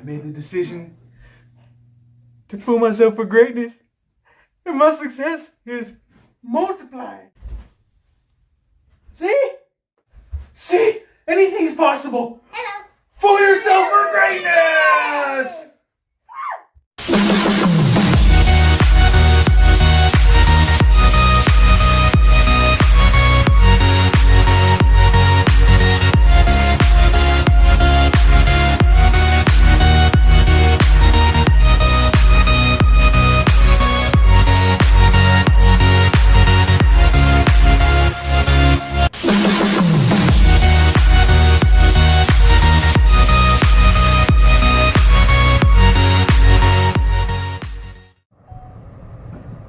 I made the decision to fool myself for greatness, and my success is multiplying. See? See? Anything's possible. Hello. Fool yourself for greatness!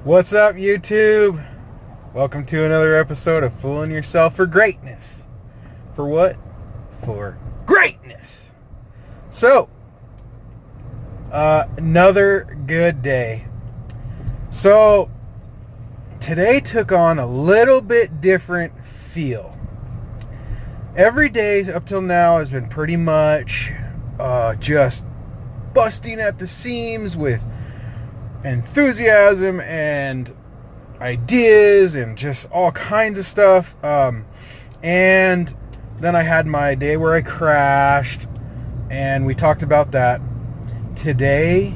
What's up, YouTube? Welcome to another episode of Fooling Yourself for Greatness. For what? For greatness. So, another good day. So, today took on a little bit different feel. Every day up till now has been pretty much just busting at the seams with enthusiasm and ideas and just all kinds of stuff. And then I had my day where I crashed, and we talked about that. Today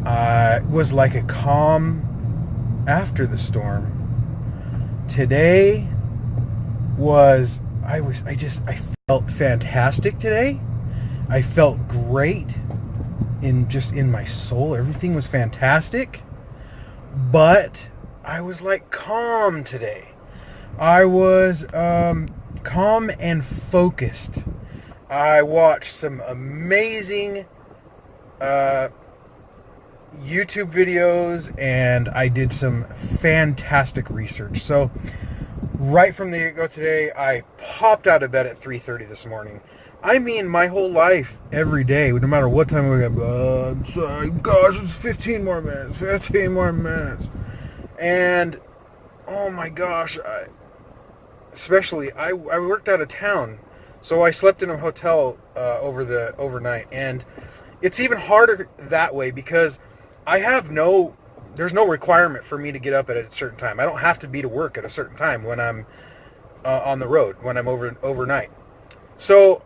was like a calm after the storm. Today was I felt fantastic today. I felt great in my soul. Everything was fantastic, but I was like calm today. I was calm and focused. I watched some amazing YouTube videos, and I did some fantastic research. So right from the get-go today, I popped out of bed at 3:30 this morning. I mean, my whole life, every day, no matter what time we get, I'm sorry, gosh, it's 15 more minutes. And, oh my gosh, I worked out of town, so I slept in a hotel overnight, and it's even harder that way because there's no requirement for me to get up at a certain time. I don't have to be to work at a certain time when I'm on the road, when I'm overnight. So,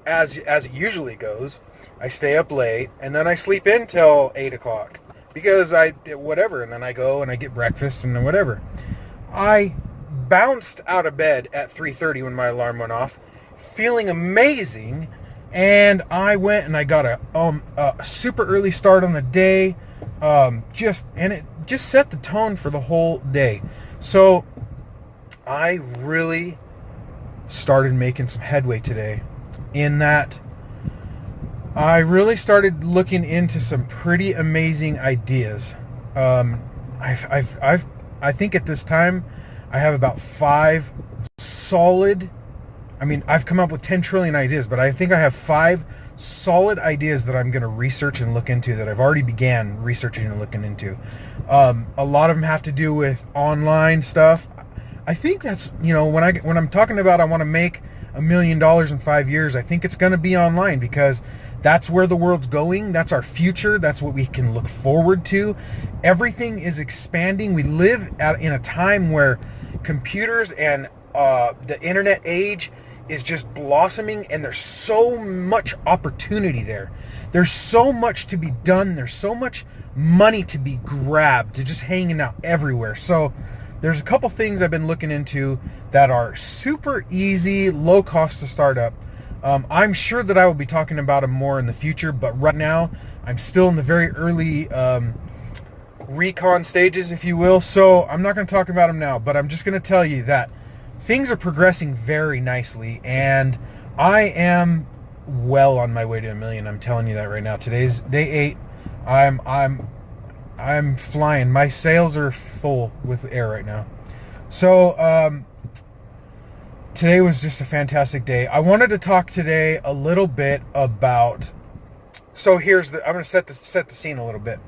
as it usually goes, I stay up late, and then I sleep in till 8 o'clock because whatever, and then I go and I get breakfast and then whatever. I bounced out of bed at 3:30 when my alarm went off, feeling amazing, and I went and I got a super early start on the day, and it just set the tone for the whole day. So I really started making some headway today, in that I really started looking into some pretty amazing ideas. I think at this time I have about 5 solid. I've come up with 10 trillion ideas, but I think I have 5 solid ideas that I'm going to research and look into, that I've already began researching and looking into. A lot of them have to do with online stuff. I think that's, when I'm talking about I want to make $1 million in 5 years, I think it's going to be online, because that's where the world's going. That's our future. That's what we can look forward to. Everything is expanding. We live in a time where computers and the internet age is just blossoming, and there's so much opportunity there. There's so much to be done. There's so much money to be grabbed, to just hanging out everywhere. So there's a couple things I've been looking into that are super easy, low cost to start up. I'm sure that I will be talking about them more in the future, but right now I'm still in the very early recon stages, if you will. So I'm not going to talk about them now, but I'm just going to tell you that things are progressing very nicely, and I am well on my way to $1 million. I'm telling you that right now. Today's day 8. I'm flying. My sails are full with air right now. So today was just a fantastic day. I wanted to talk today a little bit about. So I'm going to set the scene a little bit.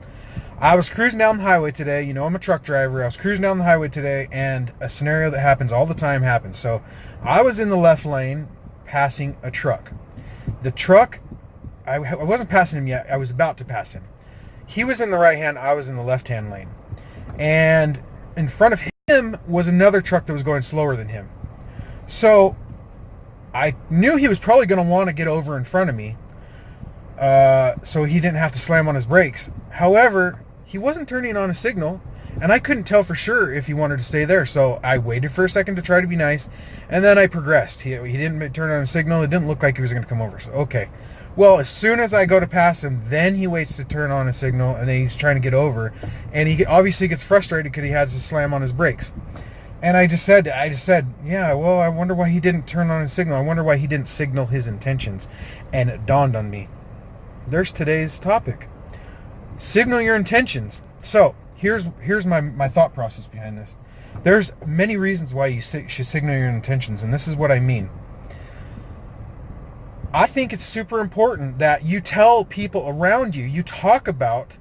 I was cruising down the highway today. You know, I'm a truck driver. I was cruising down the highway today, and a scenario that happens all the time happened. So I was in the left lane passing a truck. The truck, I wasn't passing him yet. I was about to pass him. He was in the right hand. I was in the left hand lane. And in front of him was another truck that was going slower than him. So I knew he was probably going to want to get over in front of me, so he didn't have to slam on his brakes. However, he wasn't turning on a signal, and I couldn't tell for sure if he wanted to stay there. So I waited for a second to try to be nice, and then I progressed. He didn't turn on a signal. It didn't look like he was going to come over. So, okay. Well, as soon as I go to pass him, then he waits to turn on a signal, and then he's trying to get over. And he obviously gets frustrated because he has to slam on his brakes. And I just said, yeah, well, I wonder why he didn't turn on his signal. I wonder why he didn't signal his intentions. And it dawned on me. There's today's topic. Signal your intentions. So here's my thought process behind this. There's many reasons why you should signal your intentions, and this is what I mean. I think it's super important that you tell people around you, you talk about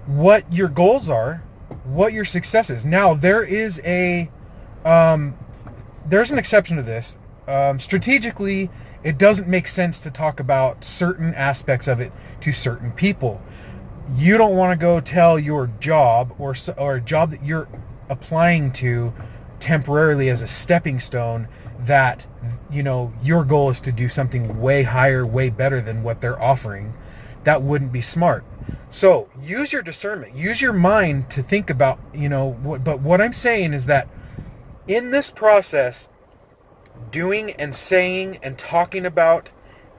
what your goals are, what your success is. Now, there's an exception to this. Strategically, it doesn't make sense to talk about certain aspects of it to certain people. You don't want to go tell your job or a job that you're applying to temporarily as a stepping stone that, your goal is to do something way higher, way better than what they're offering. That wouldn't be smart. So use your discernment, use your mind to think about, but what I'm saying is that in this process, doing and saying and talking about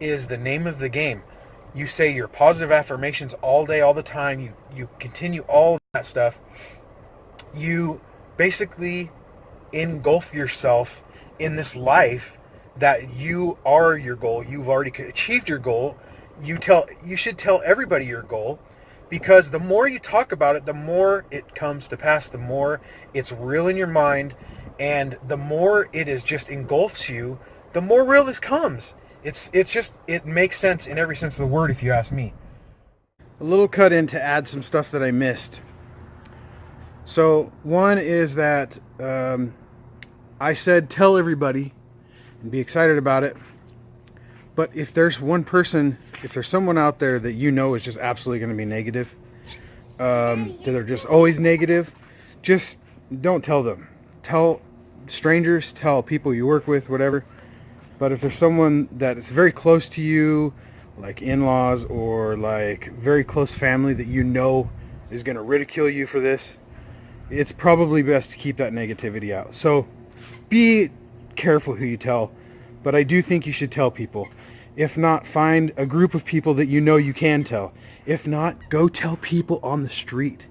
is the name of the game. You say your positive affirmations all day, all the time. You continue all that stuff. You basically engulf yourself in this life that you are your goal. You've already achieved your goal. You should tell everybody your goal, because the more you talk about it, the more it comes to pass, the more it's real in your mind, and the more it is just engulfs you, the more real this comes. It makes sense in every sense of the word, if you ask me. A little cut in to add some stuff that I missed. So one is that I said tell everybody and be excited about it. But if there's someone out there that is just absolutely going to be negative, that they're just always negative, just don't tell them. Tell strangers, tell people you work with, whatever. But if there's someone that is very close to you, like in-laws or like very close family that is going to ridicule you for this, it's probably best to keep that negativity out. So be careful who you tell, but I do think you should tell people. If not, find a group of people that you can tell. If not, go tell people on the street.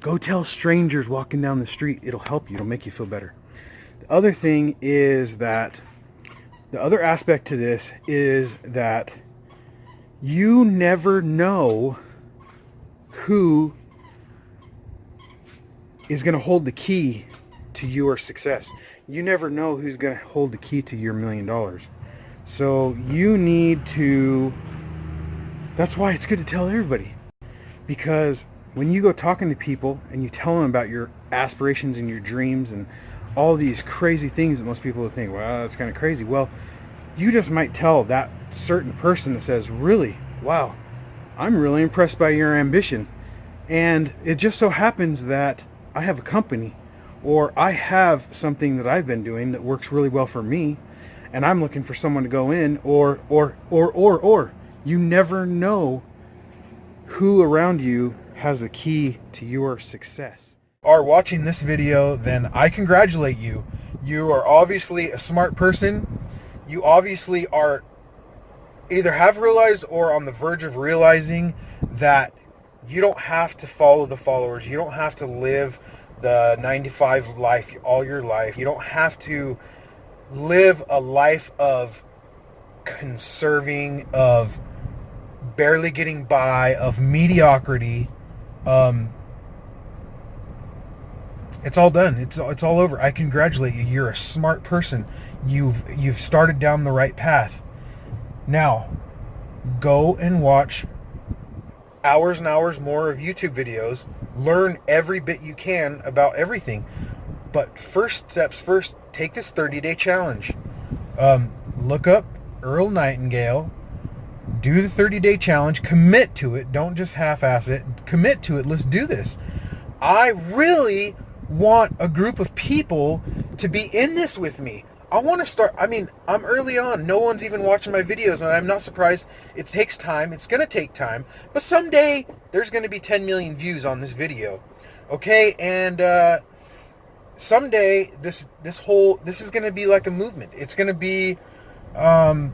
Go tell strangers walking down the street. It'll help you. It'll make you feel better. The other thing is that the other aspect to this is that you never know who is going to hold the key to your success. You never know who's going to hold the key to your $1 million. So you need to, that's why it's good to tell everybody. Because when you go talking to people and you tell them about your aspirations and your dreams and all these crazy things that most people will think, well, that's kind of crazy. Well, you just might tell that certain person that says, really, wow, I'm really impressed by your ambition. And it just so happens that I have a company, or I have something that I've been doing that works really well for me, and I'm looking for someone to go in, or. You never know who around you has the key to your success. Are watching this video, then I congratulate you. You are obviously a smart person. You obviously are either have realized or on the verge of realizing that you don't have to follow the followers. You don't have to live the 9-to-5 life all your life. You don't have to live a life of conserving, of barely getting by, of mediocrity. It's all done. It's all over. I congratulate you. You're a smart person. You've started down the right path. Now, go and watch hours and hours more of YouTube videos. Learn every bit you can about everything. But first, take this 30-day challenge. Look up Earl Nightingale. do the 30-day challenge, commit to it. Don't just half-ass it. Commit to it. Let's do this. I really want a group of people to be in this with me. I want to start. I mean, I'm early on. No one's even watching my videos, and I'm not surprised. It takes time. It's going to take time. But someday, there's going to be 10 million views on this video. Okay? And someday, this is going to be like a movement. It's going to be a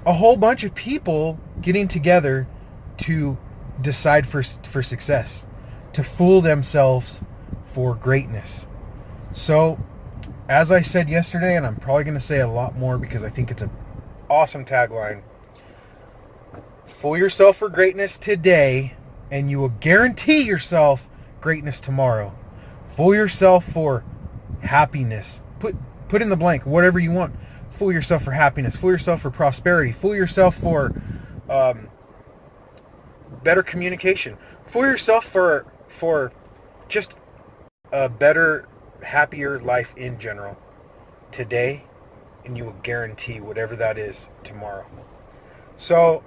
whole bunch of people getting together to decide for success, to fool themselves for greatness. So, as I said yesterday, and I'm probably going to say a lot more because I think it's an awesome tagline, fool yourself for greatness today, and you will guarantee yourself greatness tomorrow. Fool yourself for happiness. Put in the blank, whatever you want. Fool yourself for happiness. Fool yourself for prosperity. Fool yourself for better communication. Fool yourself for just a better, happier life in general today, and you will guarantee whatever that is tomorrow. So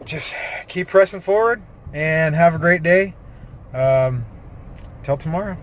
just keep pressing forward and have a great day. Till tomorrow.